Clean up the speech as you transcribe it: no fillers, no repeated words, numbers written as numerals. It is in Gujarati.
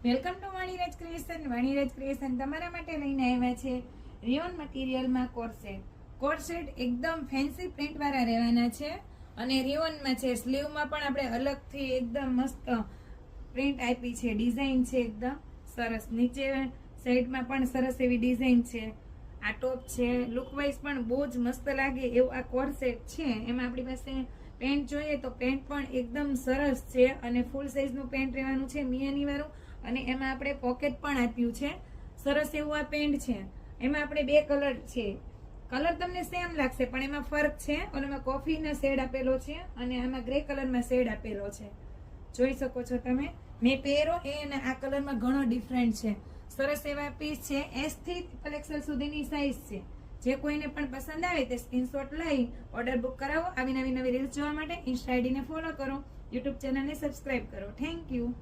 Welcome to Vaniraj creation. Vaniraj creation તમારા માટે લઈને આવ્યા છે રિયોન મટીરિયલમાં કોર્સેટ. કોર્સેટ એકદમ ફેન્સી પ્રિન્ટ વાળા રહેવાના છે અને રિયોનમાં છે. સ્લીવમાં પણ આપણે અલગથી એકદમ મસ્ત પ્રિન્ટ આપી છે, ડિઝાઇન છે એકદમ સરસ. નીચે સાઈડમાં પણ સરસ એવી ડિઝાઇન છે. આ ટોપ છે, લુકવાઇઝ પણ બહુ જ મસ્ત લાગે એવું આ કોર્સેટ છે. એમાં આપણી પાસે પેન્ટ જોઈએ તો પેન્ટ પણ એકદમ સરસ છે અને ફૂલ સાઈઝનું પેન્ટ રહેવાનું છે, મિયાની વાળું. અને એમાં આપણે પોકેટ પણ આપ્યું છે. સરસ એવું આ પેન્ટ છે. એમાં આપણે બે કલર છે. કલર તમને સેમ લાગશે પણ એમાં ફરક છે. ઓલામાં કોફીનો શેડ આપેલો છે અને આમાં ગ્રે કલરમાં શેડ આપેલો છે. જોઈ શકો છો તમે. મેં પહેરો એ અને આ કલરમાં ઘણો ડિફરન્ટ છે. સરસ એવા પીસ છે. S થી XL સુધીની સાઈઝ છે. જે કોઈને પણ પસંદ આવે તે સ્ક્રીનશોટ લઈ ઓર્ડર બુક કરાવો. આવી નવી રીલ્સ જોવા માટે ઇન્સ્ટા આઈડીને ફોલો કરો, યુટ્યુબ ચેનલને સબસ્ક્રાઇબ કરો. Thank you.